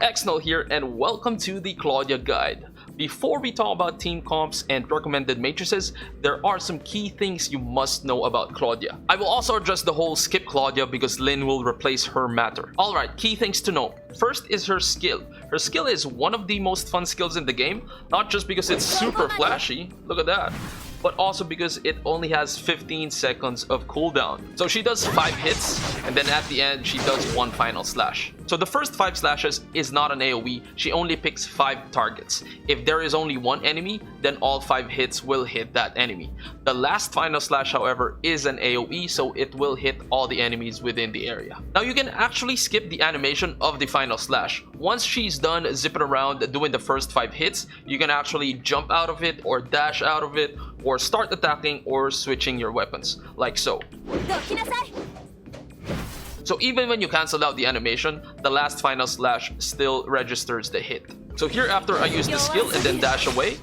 Xnel here and welcome to the Claudia guide. Before we talk about team comps and recommended matrices, there are some key things you must know about Claudia. I will also address the whole skip Claudia because Lynn will replace her matter. Alright, key things to know. First is her skill. Her skill is one of the most fun skills in the game, not just because it's super flashy, look at that, but also because it only has 15 seconds of cooldown. So she does 5 hits, and then at the end she does one final slash. So the first 5 slashes is not an AoE, she only picks 5 targets. If there is only one enemy, then all 5 hits will hit that enemy. The last final slash, however, is an AoE, so it will hit all the enemies within the area. Now you can actually skip the animation of the final slash. Once she's done zipping around doing the first 5 hits, you can actually jump out of it or dash out of it, or start attacking or switching your weapons, like so. So even when you cancel out the animation, the last final slash still registers the hit. So here after I use the skill and then dash away,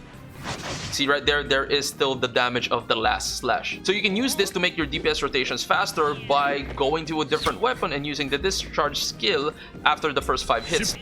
see right there, there is still the damage of the last slash. So you can use this to make your DPS rotations faster by going to a different weapon and using the discharge skill after the first 5 hits.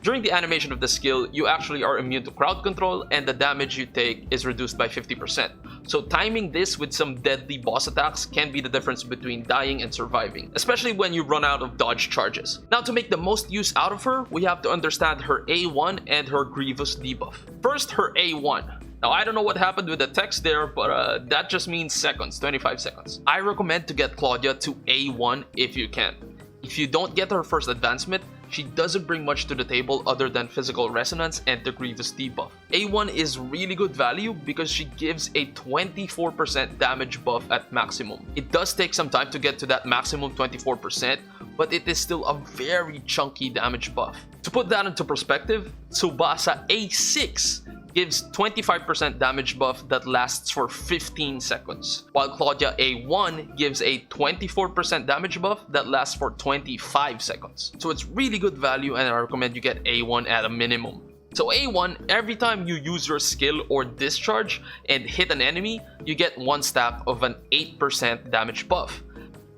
During the animation of the skill, you actually are immune to crowd control and the damage you take is reduced by 50%. So timing this with some deadly boss attacks can be the difference between dying and surviving, especially when you run out of dodge charges. Now to make the most use out of her, we have to understand her A1 and her Grievous debuff. First, her A1. Now, I don't know what happened with the text there, but that just means seconds, 25 seconds. I recommend to get Claudia to A1 if you can. If you don't get her first advancement, she doesn't bring much to the table other than physical resonance and the Grievous debuff. A1 is really good value because she gives a 24% damage buff at maximum. It does take some time to get to that maximum 24%, but it is still a very chunky damage buff. To put that into perspective, Tsubasa A6 gives 25% damage buff that lasts for 15 seconds, while Claudia A1 gives a 24% damage buff that lasts for 25 seconds. So it's really good value and I recommend you get A1 at a minimum. So A1, every time you use your skill or discharge and hit an enemy, you get 1 stack of an 8% damage buff.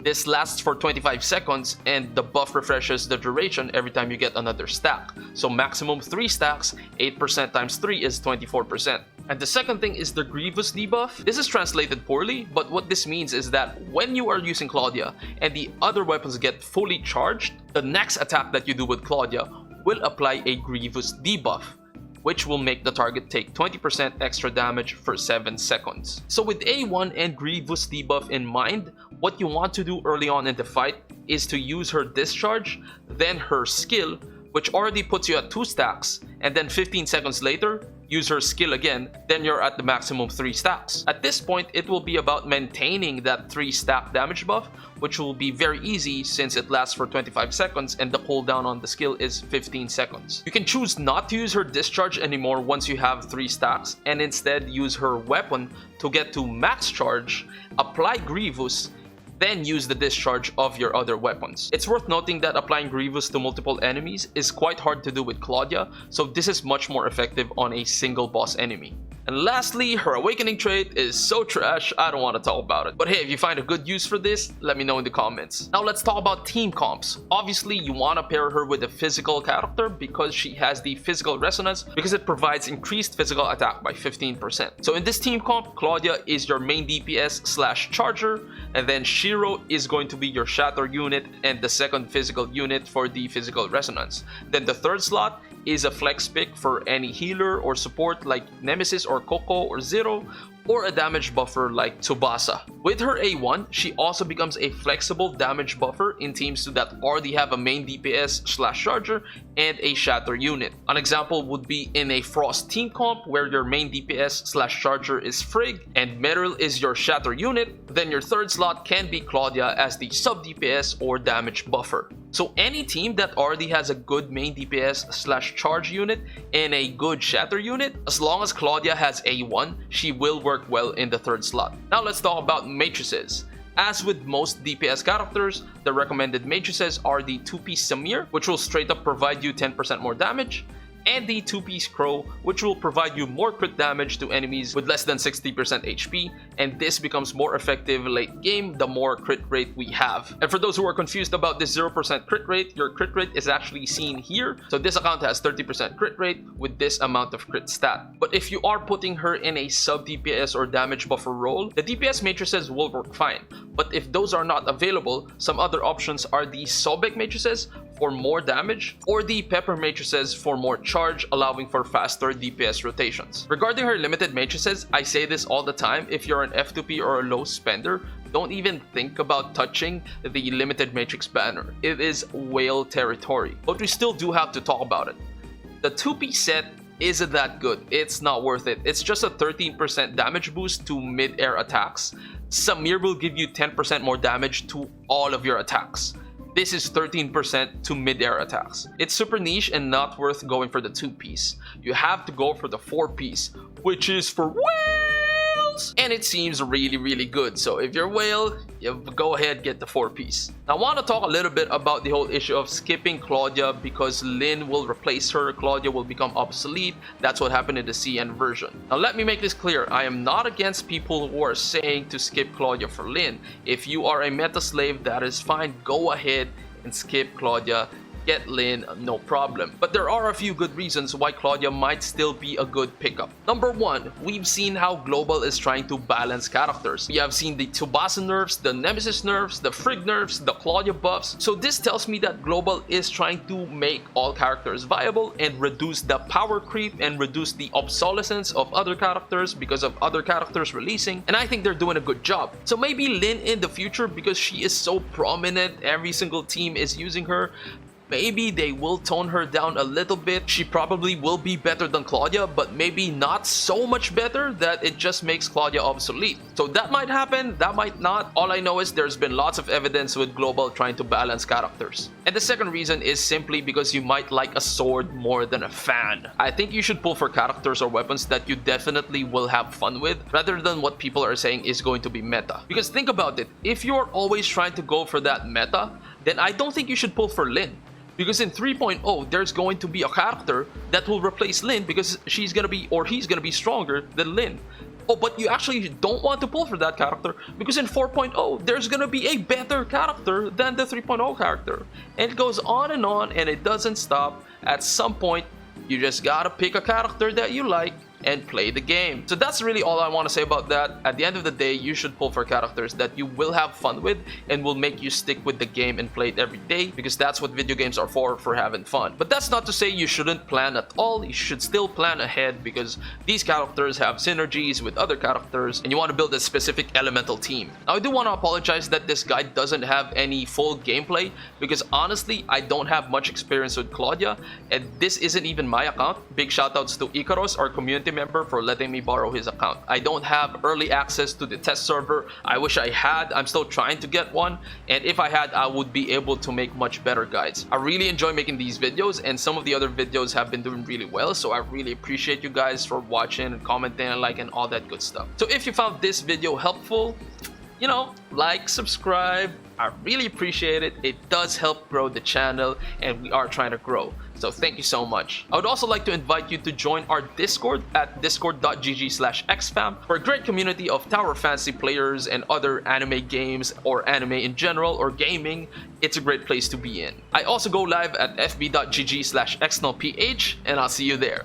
This lasts for 25 seconds and the buff refreshes the duration every time you get another stack. So maximum 3 stacks, 8% times 3 is 24%. And the second thing is the Grievous debuff. This is translated poorly, but what this means is that when you are using Claudia and the other weapons get fully charged, the next attack that you do with Claudia will apply a Grievous debuff, which will make the target take 20% extra damage for 7 seconds. So with A1 and Grievous debuff in mind, what you want to do early on in the fight is to use her discharge, then her skill, which already puts you at 2 stacks, and then 15 seconds later, use her skill again, then you're at the maximum 3 stacks. At this point, it will be about maintaining that 3 stack damage buff, which will be very easy since it lasts for 25 seconds and the cooldown on the skill is 15 seconds. You can choose not to use her discharge anymore once you have 3 stacks and instead use her weapon to get to max charge, apply Grievous, then use the discharge of your other weapons. It's worth noting that applying Grievous to multiple enemies is quite hard to do with Claudia, so this is much more effective on a single boss enemy. And lastly, her awakening trait is so trash, I don't want to talk about it. But hey, if you find a good use for this, let me know in the comments. Now let's talk about team comps. Obviously, you want to pair her with a physical character because she has the physical resonance because it provides increased physical attack by 15%. So in this team comp, Claudia is your main DPS / charger, and then Shiro is going to be your shatter unit and the second physical unit for the physical resonance. Then the third slot is a flex pick for any healer or support like Nemesis or Coco or Zero, or a damage buffer like Tsubasa. With her A1, she also becomes a flexible damage buffer in teams that already have a main DPS / charger and a shatter unit. An example would be in a Frost team comp where your main DPS / charger is Frigg and Meryl is your shatter unit, then your third slot can be Claudia as the sub DPS or damage buffer. So any team that already has a good main DPS / charge unit and a good shatter unit, as long as Claudia has A1, she will work well in the third slot. Now let's talk about matrices. As with most DPS characters, the recommended matrices are the 2-piece Samir, which will straight up provide you 10% more damage, and the 2-piece Crow, which will provide you more crit damage to enemies with less than 60% HP, and this becomes more effective late game the more crit rate we have. And for those who are confused about this 0% crit rate, your crit rate is actually seen here. So this account has 30% crit rate with this amount of crit stat. But if you are putting her in a sub DPS or damage buffer role, the DPS matrices will work fine. But if those are not available, some other options are the Sobek matrices for more damage, or the Pepper matrices for more charge, allowing for faster DPS rotations. Regarding her limited matrices, I say this all the time: if you're an F2P or a low spender, don't even think about touching the limited matrix banner. It is whale territory. But we still do have to talk about it. The 2-piece set isn't that good. It's not worth it. It's just a 13% damage boost to mid-air attacks. Samir will give you 10% more damage to all of your attacks. This is 13% to mid-air attacks. It's super niche and not worth going for the 2-piece. You have to go for the 4-piece, which is for whales! And it seems really good. So if you're whale, you go ahead, get the 4-piece. Now I want to talk a little bit about the whole issue of skipping Claudia because Lyn will replace her. Claudia will become obsolete. That's what happened in the CN version. Now let me make this clear. I am not against people who are saying to skip Claudia for Lyn. If you are a meta slave, that is fine. Go ahead and skip Claudia. Get Lyn, no problem. But there are a few good reasons why Claudia might still be a good pickup. Number one, we've seen how Global is trying to balance characters. We have seen the Tsubasa nerfs, the Nemesis nerfs, the Frigg nerfs, the Claudia buffs. So this tells me that Global is trying to make all characters viable and reduce the power creep and reduce the obsolescence of other characters because of other characters releasing. And I think they're doing a good job. So maybe Lyn in the future, because she is so prominent, every single team is using her, maybe they will tone her down a little bit. She probably will be better than Claudia, but maybe not so much better that it just makes Claudia obsolete. So that might happen, that might not. All I know is there's been lots of evidence with Global trying to balance characters. And the second reason is simply because you might like a sword more than a fan. I think you should pull for characters or weapons that you definitely will have fun with, rather than what people are saying is going to be meta. Because think about it, if you're always trying to go for that meta, then I don't think you should pull for Lyn. Because in 3.0, there's going to be a character that will replace Lyn because she's gonna be, or he's gonna be stronger than Lyn. Oh, but you actually don't want to pull for that character because in 4.0, there's gonna be a better character than the 3.0 character. And it goes on and it doesn't stop. At some point, you just gotta pick a character that you like and play the game. So that's really all I want to say about that. At the end of the day, you should pull for characters that you will have fun with and will make you stick with the game and play it every day, because that's what video games are for having fun. But that's not to say you shouldn't plan at all. You should still plan ahead because these characters have synergies with other characters and you want to build a specific elemental team. Now I do want to apologize that this guide doesn't have any full gameplay because honestly, I don't have much experience with Claudia and this isn't even my account. Big shoutouts to Icaros, our community member, for letting me borrow his account. I don't have early access to the test server. I wish I had. I'm still trying to get one, and if I had, I would be able to make much better guides. I really enjoy making these videos, and some of the other videos have been doing really well, so I really appreciate you guys for watching and commenting and liking all that good stuff. So if you found this video helpful, you know, like, subscribe. I really appreciate it. It does help grow the channel and we are trying to grow. So thank you so much. I would also like to invite you to join our Discord at discord.gg/xfam for a great community of Tower Fantasy players and other anime games or anime in general or gaming. It's a great place to be in. I also go live at fb.gg/xnlph and I'll see you there.